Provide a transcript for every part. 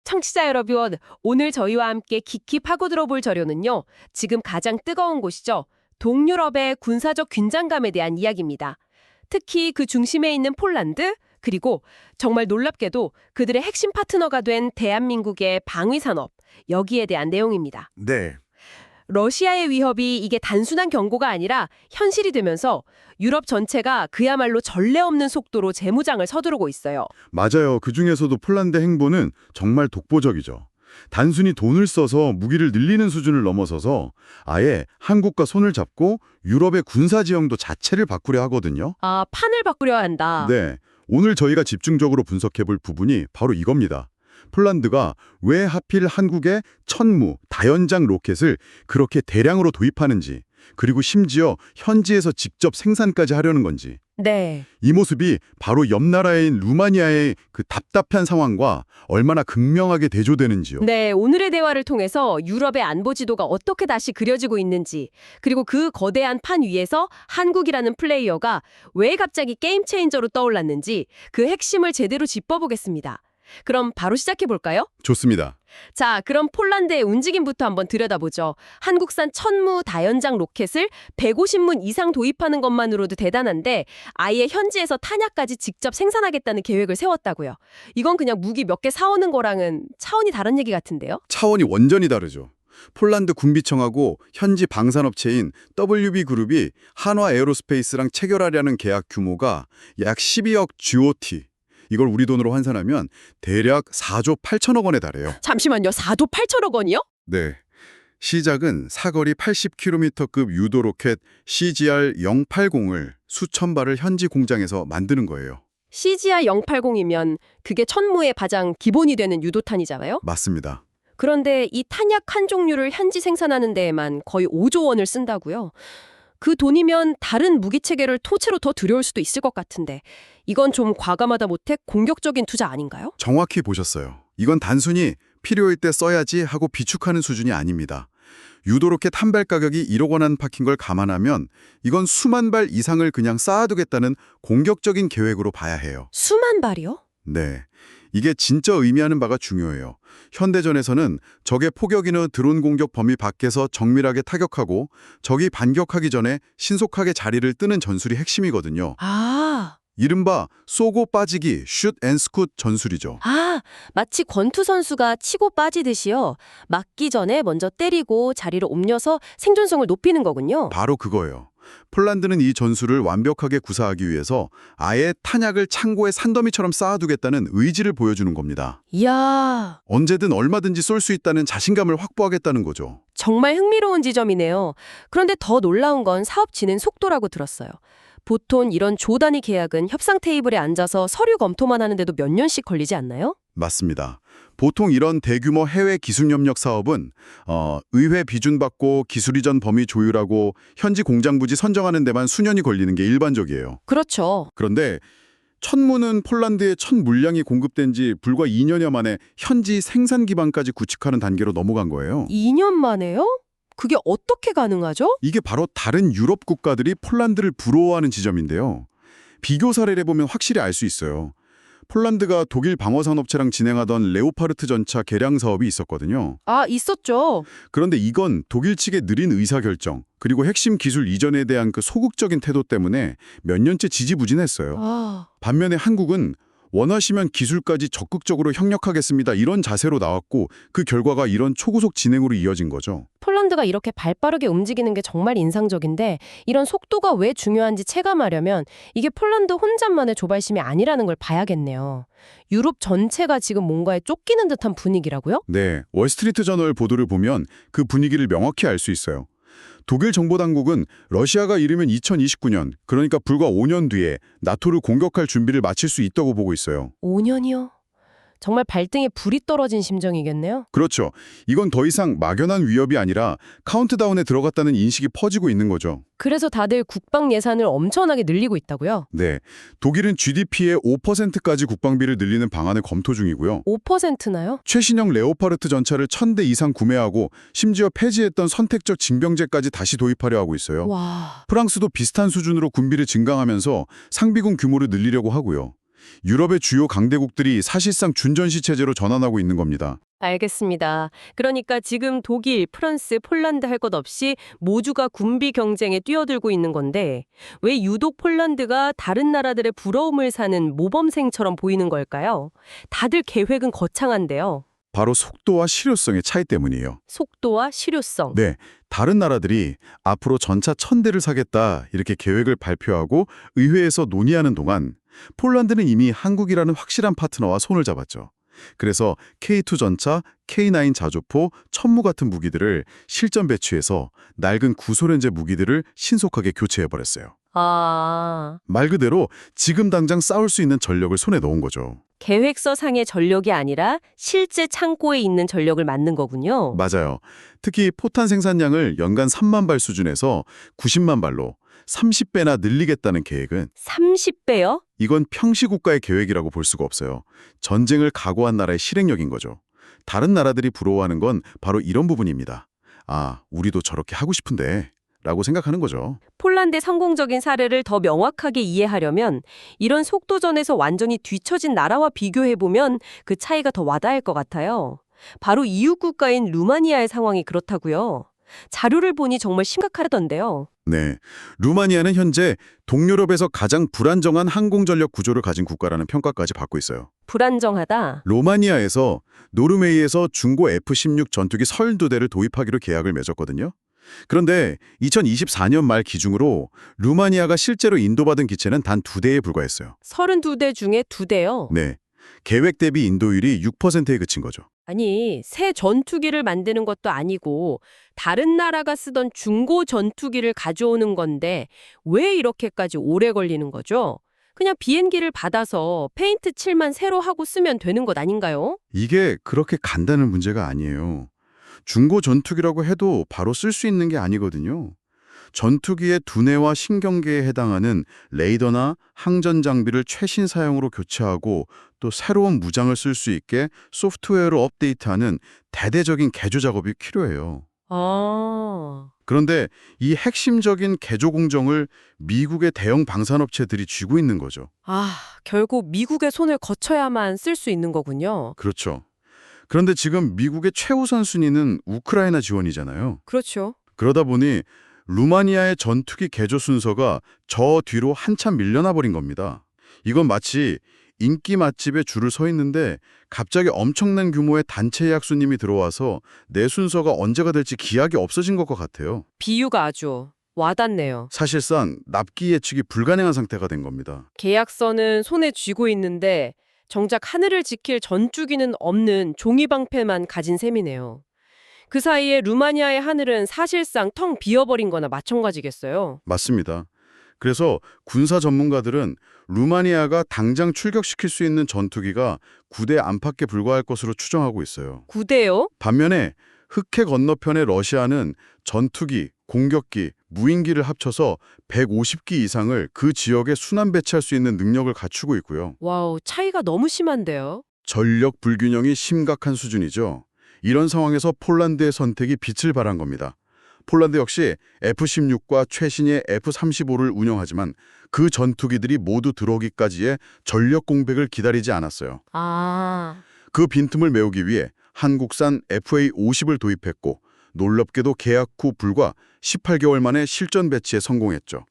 청취자 여러분, 오늘 저희와 함께 깊이 파고들어볼 자료는요. 지금 가장 뜨거운 곳이죠. 동유럽의 군사적 긴장감에 대한 이야기입니다. 특히 그 중심에 있는 폴란드, 그리고 정말 놀랍게도 그들의 핵심 파트너가 된 대한민국의 방위산업, 여기에 대한 내용입니다. 네, 러시아의 위협이 이게 단순한 경고가 아니라 현실이 되면서 유럽 전체가 그야말로 전례 없는 속도로 재무장을 서두르고 있어요. 맞아요. 그중에서도 폴란드 행보는 정말 독보적이죠. 단순히 돈을 써서 무기를 늘리는 수준을 넘어서서 아예 한국과 손을 잡고 유럽의 군사 지형도 자체를 바꾸려 하거든요. 아, 판을 바꾸려 한다. 네, 오늘 저희가 집중적으로 분석해볼 부분이 바로 이겁니다. 폴란드가 왜 하필 한국에 천무, 다연장 로켓을 그렇게 대량으로 도입하는지, 그리고 심지어 현지에서 직접 생산까지 하려는 건지. 네. 이 모습이 바로 옆 나라인 루마니아의 그 답답한 상황과 얼마나 극명하게 대조되는지요. 네, 오늘의 대화를 통해서 유럽의 안보 지도가 어떻게 다시 그려지고 있는지, 그리고 그 거대한 판 위에서 한국이라는 플레이어가 왜 갑자기 게임 체인저로 떠올랐는지 그 핵심을 제대로 짚어보겠습니다. 그럼 바로 시작해볼까요? 좋습니다. 자, 그럼 폴란드의 움직임부터 한번 들여다보죠. 한국산 천무 다연장 로켓을 150문 이상 도입하는 것만으로도 대단한데 아예 현지에서 탄약까지 직접 생산하겠다는 계획을 세웠다고요. 이건 그냥 무기 몇 개 사오는 거랑은 차원이 다른 얘기 같은데요? 차원이 완전히 다르죠. 폴란드 군비청하고 현지 방산업체인 WB그룹이 한화 에어로스페이스랑 체결하려는 계약 규모가 약 12억 GOT. 이걸 우리 돈으로 환산하면 대략 4조 8천억 원에 달해요. 잠시만요. 4조 8천억 원이요? 네. 시작은 사거리 80km급 유도 로켓 CGR-080을 수천 발을 현지 공장에서 만드는 거예요. CGR-080이면 그게 천무의 가장 기본이 되는 유도탄이잖아요? 맞습니다. 그런데 이 탄약 한 종류를 현지 생산하는 데에만 거의 5조 원을 쓴다고요? 그 돈이면 다른 무기 체계를 토체로 더 들여올 수도 있을 것 같은데 이건 좀 과감하다 못해 공격적인 투자 아닌가요? 정확히 보셨어요. 이건 단순히 필요할 때 써야지 하고 비축하는 수준이 아닙니다. 유도로켓 한 발 가격이 1억 원 안팎인 걸 감안하면 이건 수만 발 이상을 그냥 쌓아두겠다는 공격적인 계획으로 봐야 해요. 수만 발이요? 네. 이게 진짜 의미하는 바가 중요해요. 현대전에서는 적의 포격이나 드론 공격 범위 밖에서 정밀하게 타격하고 적이 반격하기 전에 신속하게 자리를 뜨는 전술이 핵심이거든요. 이른바 쏘고 빠지기, 슛 앤 스콧 전술이죠. 마치 권투 선수가 치고 빠지듯이요. 맞기 전에 먼저 때리고 자리를 옮겨서 생존성을 높이는 거군요. 바로 그거예요. 폴란드는 이 전술을 완벽하게 구사하기 위해서 아예 탄약을 창고에 산더미처럼 쌓아두겠다는 의지를 보여주는 겁니다. 이야, 언제든 얼마든지 쏠 수 있다는 자신감을 확보하겠다는 거죠. 정말 흥미로운 지점이네요. 그런데 더 놀라운 건 사업 진행 속도라고 들었어요. 보통 이런 조 단위 계약은 협상 테이블에 앉아서 서류 검토만 하는데도 몇 년씩 걸리지 않나요? 맞습니다. 보통 이런 대규모 해외 기술협력 사업은 의회 비준받고 기술 이전 범위 조율하고 현지 공장 부지 선정하는 데만 수년이 걸리는 게 일반적이에요. 그렇죠. 그런데 천무는 폴란드에 첫 물량이 공급된 지 불과 2년여 만에 현지 생산 기반까지 구축하는 단계로 넘어간 거예요. 2년 만에요? 그게 어떻게 가능하죠? 이게 바로 다른 유럽 국가들이 폴란드를 부러워하는 지점인데요. 비교 사례를 보면 확실히 알 수 있어요. 폴란드가 독일 방어산업체랑 진행하던 레오파르트 전차 개량 사업이 있었거든요. 있었죠. 그런데 이건 독일 측의 느린 의사결정, 그리고 핵심 기술 이전에 대한 그 소극적인 태도 때문에 몇 년째 지지부진했어요. 반면에 한국은 원하시면 기술까지 적극적으로 협력하겠습니다. 이런 자세로 나왔고 그 결과가 이런 초고속 진행으로 이어진 거죠. 폴란드가 이렇게 발빠르게 움직이는 게 정말 인상적인데 이런 속도가 왜 중요한지 체감하려면 이게 폴란드 혼자만의 조발심이 아니라는 걸 봐야겠네요. 유럽 전체가 지금 뭔가에 쫓기는 듯한 분위기라고요? 네, 월스트리트 저널 보도를 보면 그 분위기를 명확히 알 수 있어요. 독일 정보당국은 러시아가 이르면 2029년, 그러니까 불과 5년 뒤에 나토를 공격할 준비를 마칠 수 있다고 보고 있어요. 5년이요? 정말 발등에 불이 떨어진 심정이겠네요. 그렇죠. 이건 더 이상 막연한 위협이 아니라 카운트다운에 들어갔다는 인식이 퍼지고 있는 거죠. 그래서 다들 국방 예산을 엄청나게 늘리고 있다고요? 네, 독일은 GDP의 5%까지 국방비를 늘리는 방안을 검토 중이고요. 5%나요? 최신형 레오파르트 전차를 1000대 이상 구매하고 심지어 폐지했던 선택적 징병제까지 다시 도입하려 하고 있어요. 와, 프랑스도 비슷한 수준으로 군비를 증강하면서 상비군 규모를 늘리려고 하고요. 유럽의 주요 강대국들이 사실상 준전시 체제로 전환하고 있는 겁니다. 알겠습니다. 그러니까 지금 독일, 프랑스, 폴란드 할 것 없이 모두가 군비 경쟁에 뛰어들고 있는 건데 왜 유독 폴란드가 다른 나라들의 부러움을 사는 모범생처럼 보이는 걸까요? 다들 계획은 거창한데요. 바로 속도와 실효성의 차이 때문이에요. 속도와 실효성. 네, 다른 나라들이 앞으로 전차 1000대를 사겠다 이렇게 계획을 발표하고 의회에서 논의하는 동안 폴란드는 이미 한국이라는 확실한 파트너와 손을 잡았죠. 그래서 K2 전차, K9 자주포, 천무 같은 무기들을 실전 배치해서 낡은 구소련제 무기들을 신속하게 교체해버렸어요. 아, 말 그대로 지금 당장 싸울 수 있는 전력을 손에 넣은 거죠. 계획서상의 전력이 아니라 실제 창고에 있는 전력을 만든 거군요. 맞아요. 특히 포탄 생산량을 연간 3만 발 수준에서 90만 발로 30배나 늘리겠다는 계획은 30배요? 이건 평시 국가의 계획이라고 볼 수가 없어요. 전쟁을 각오한 나라의 실행력인 거죠. 다른 나라들이 부러워하는 건 바로 이런 부분입니다. 아, 우리도 저렇게 하고 싶은데 라고 생각하는 거죠. 폴란드의 성공적인 사례를 더 명확하게 이해하려면 이런 속도전에서 완전히 뒤처진 나라와 비교해보면 그 차이가 더 와닿을 것 같아요. 바로 이웃 국가인 루마니아의 상황이 그렇다고요. 자료를 보니 정말 심각하던데요. 네, 루마니아는 현재 동유럽에서 가장 불안정한 항공전력 구조를 가진 국가라는 평가까지 받고 있어요. 불안정하다. 로마니아에서 노르웨이에서 중고 F-16 전투기 32대를 도입하기로 계약을 맺었거든요. 그런데 2024년 말 기준으로 루마니아가 실제로 인도받은 기체는 단 2대에 불과했어요. 32대 중에 2대요. 네, 계획 대비 인도율이 6%에 그친 거죠. 아니, 새 전투기를 만드는 것도 아니고 다른 나라가 쓰던 중고 전투기를 가져오는 건데 왜 이렇게까지 오래 걸리는 거죠? 그냥 비행기를 받아서 페인트 칠만 새로 하고 쓰면 되는 것 아닌가요? 이게 그렇게 간단한 문제가 아니에요. 중고 전투기라고 해도 바로 쓸 수 있는 게 아니거든요. 전투기의 두뇌와 신경계에 해당하는 레이더나 항전 장비를 최신 사양으로 교체하고 또 새로운 무장을 쓸 수 있게 소프트웨어로 업데이트하는 대대적인 개조 작업이 필요해요. 아, 그런데 이 핵심적인 개조 공정을 미국의 대형 방산업체들이 쥐고 있는 거죠. 결국 미국의 손을 거쳐야만 쓸 수 있는 거군요. 그렇죠. 그런데 지금 미국의 최우선 순위는 우크라이나 지원이잖아요. 그렇죠. 그러다 보니 루마니아의 전투기 개조 순서가 저 뒤로 한참 밀려나 버린 겁니다. 이건 마치 인기 맛집에 줄을 서 있는데 갑자기 엄청난 규모의 단체 예약 손님이 들어와서 내 순서가 언제가 될지 기약이 없어진 것과 같아요. 비유가 아주 와닿네요. 사실상 납기 예측이 불가능한 상태가 된 겁니다. 계약서는 손에 쥐고 있는데 정작 하늘을 지킬 전투기는 없는 종이방패만 가진 셈이네요. 그 사이에 루마니아의 하늘은 사실상 텅 비어버린 거나 마찬가지겠어요. 맞습니다. 그래서 군사 전문가들은 루마니아가 당장 출격시킬 수 있는 전투기가 9대 안팎에 불과할 것으로 추정하고 있어요. 9대요? 반면에 흑해 건너편의 러시아는 전투기, 공격기, 무인기를 합쳐서 150기 이상을 그 지역에 순환 배치할 수 있는 능력을 갖추고 있고요. 와우, 차이가 너무 심한데요. 전력 불균형이 심각한 수준이죠. 이런 상황에서 폴란드의 선택이 빛을 발한 겁니다. 폴란드 역시 F-16과 최신의 F-35를 운영하지만 그 전투기들이 모두 들어오기까지의 전력 공백을 기다리지 않았어요. 그 빈틈을 메우기 위해 한국산 FA-50을 도입했고 놀랍게도 계약 후 불과 18개월 만에 실전 배치에 성공했죠.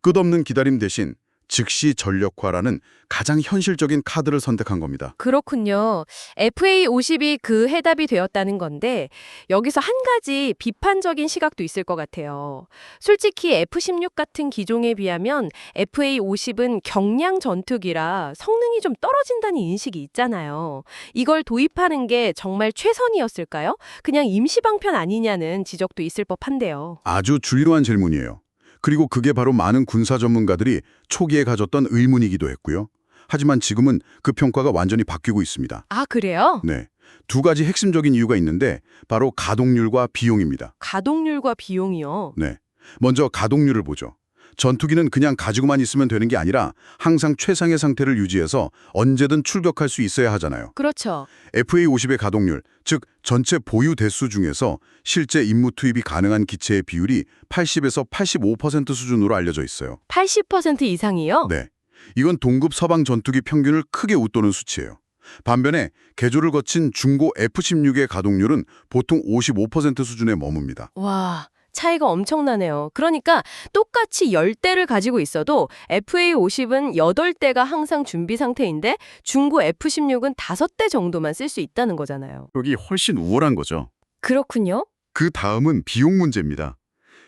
끝없는 기다림 대신 즉시 전력화라는 가장 현실적인 카드를 선택한 겁니다. 그렇군요. FA50이 그 해답이 되었다는 건데 여기서 한 가지 비판적인 시각도 있을 것 같아요. 솔직히 F-16 같은 기종에 비하면 FA50은 경량 전투기라 성능이 좀 떨어진다는 인식이 있잖아요. 이걸 도입하는 게 정말 최선이었을까요? 그냥 임시방편 아니냐는 지적도 있을 법한데요. 아주 중요한 질문이에요. 그리고 그게 바로 많은 군사 전문가들이 초기에 가졌던 의문이기도 했고요. 하지만 지금은 그 평가가 완전히 바뀌고 있습니다. 아, 그래요? 네, 두 가지 핵심적인 이유가 있는데 바로 가동률과 비용입니다. 가동률과 비용이요. 네, 먼저 가동률을 보죠. 전투기는 그냥 가지고만 있으면 되는 게 아니라 항상 최상의 상태를 유지해서 언제든 출격할 수 있어야 하잖아요. 그렇죠. FA-50의 가동률, 즉 전체 보유 대수 중에서 실제 임무 투입이 가능한 기체의 비율이 80에서 85% 수준으로 알려져 있어요. 80% 이상이요? 네. 이건 동급 서방 전투기 평균을 크게 웃도는 수치예요. 반면에 개조를 거친 중고 F-16의 가동률은 보통 55% 수준에 머뭅니다. 와, 차이가 엄청나네요. 그러니까 똑같이 10대를 가지고 있어도 FA-50은 8대가 항상 준비 상태인데 중고 F-16은 5대 정도만 쓸 수 있다는 거잖아요. 여기 훨씬 우월한 거죠. 그렇군요. 그 다음은 비용 문제입니다.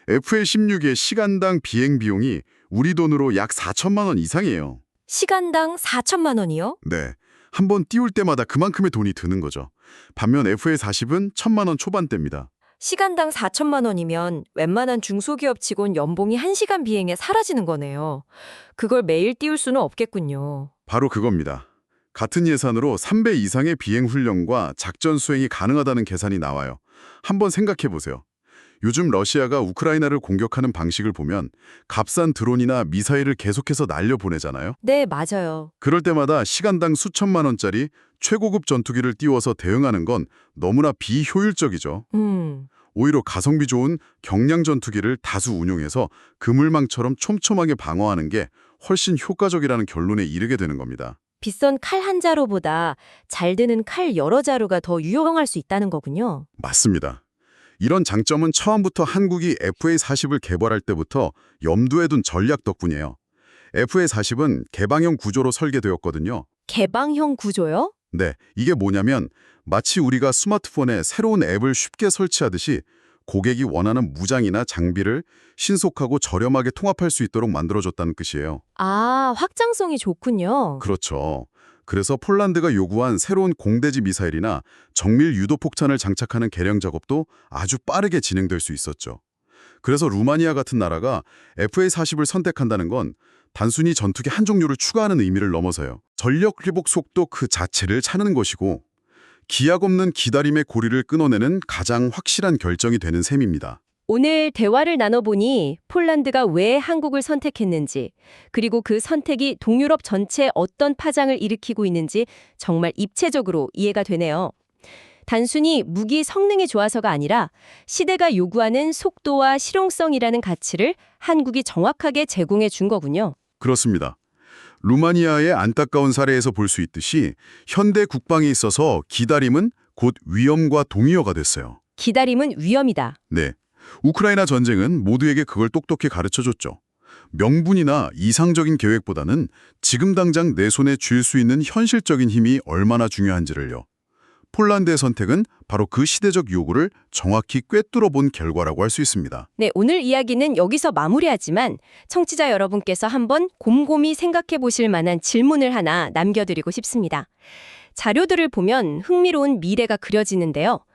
FA-16의 시간당 비행 비용이 우리 돈으로 약 4천만 원 이상이에요. 시간당 4천만 원이요? 네. 한 번 띄울 때마다 그만큼의 돈이 드는 거죠. 반면 FA-40은 1천만 원 초반대입니다. 시간당 4천만 원이면 웬만한 중소기업 직원 연봉이 1시간 비행에 사라지는 거네요. 그걸 매일 띄울 수는 없겠군요. 바로 그겁니다. 같은 예산으로 3배 이상의 비행 훈련과 작전 수행이 가능하다는 계산이 나와요. 한번 생각해 보세요. 요즘 러시아가 우크라이나를 공격하는 방식을 보면 값싼 드론이나 미사일을 계속해서 날려보내잖아요. 네, 맞아요. 그럴 때마다 시간당 수천만 원짜리 최고급 전투기를 띄워서 대응하는 건 너무나 비효율적이죠. 오히려 가성비 좋은 경량 전투기를 다수 운용해서 그물망처럼 촘촘하게 방어하는 게 훨씬 효과적이라는 결론에 이르게 되는 겁니다. 비싼 칼 한 자루보다 잘 드는 칼 여러 자루가 더 유용할 수 있다는 거군요. 맞습니다. 이런 장점은 처음부터 한국이 FA-40을 개발할 때부터 염두에 둔 전략 덕분이에요. FA-40은 개방형 구조로 설계되었거든요. 개방형 구조요? 네, 이게 뭐냐면 마치 우리가 스마트폰에 새로운 앱을 쉽게 설치하듯이 고객이 원하는 무장이나 장비를 신속하고 저렴하게 통합할 수 있도록 만들어줬다는 뜻이에요. 아, 확장성이 좋군요. 그렇죠. 그래서 폴란드가 요구한 새로운 공대지 미사일이나 정밀 유도 폭탄을 장착하는 개량 작업도 아주 빠르게 진행될 수 있었죠. 그래서 루마니아 같은 나라가 FA-40을 선택한다는 건 단순히 전투기 한 종류를 추가하는 의미를 넘어서요. 전력 회복 속도 그 자체를 찾는 것이고 기약 없는 기다림의 고리를 끊어내는 가장 확실한 결정이 되는 셈입니다. 오늘 대화를 나눠보니 폴란드가 왜 한국을 선택했는지, 그리고 그 선택이 동유럽 전체에 어떤 파장을 일으키고 있는지 정말 입체적으로 이해가 되네요. 단순히 무기 성능이 좋아서가 아니라 시대가 요구하는 속도와 실용성이라는 가치를 한국이 정확하게 제공해 준 거군요. 그렇습니다. 루마니아의 안타까운 사례에서 볼 수 있듯이 현대 국방에 있어서 기다림은 곧 위험과 동의어가 됐어요. 기다림은 위험이다. 네. 우크라이나 전쟁은 모두에게 그걸 똑똑히 가르쳐줬죠. 명분이나 이상적인 계획보다는 지금 당장 내 손에 쥘 수 있는 현실적인 힘이 얼마나 중요한지를요. 폴란드의 선택은 바로 그 시대적 요구를 정확히 꿰뚫어 본 결과라고 할 수 있습니다. 네, 오늘 이야기는 여기서 마무리하지만 청취자 여러분께서 한번 곰곰이 생각해 보실 만한 질문을 하나 남겨드리고 싶습니다. 자료들을 보면 흥미로운 미래가 그려지는데요.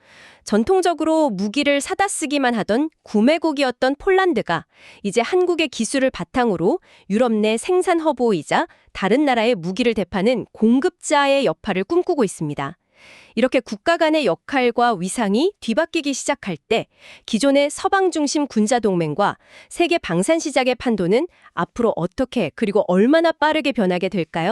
전통적으로 무기를 사다 쓰기만 하던 구매국이었던 폴란드가 이제 한국의 기술을 바탕으로 유럽 내 생산 허브이자 다른 나라의 무기를 대파는 공급자의 역할을 꿈꾸고 있습니다. 이렇게 국가 간의 역할과 위상이 뒤바뀌기 시작할 때 기존의 서방 중심 군자 동맹과 세계 방산 시장의 판도는 앞으로 어떻게 그리고 얼마나 빠르게 변하게 될까요?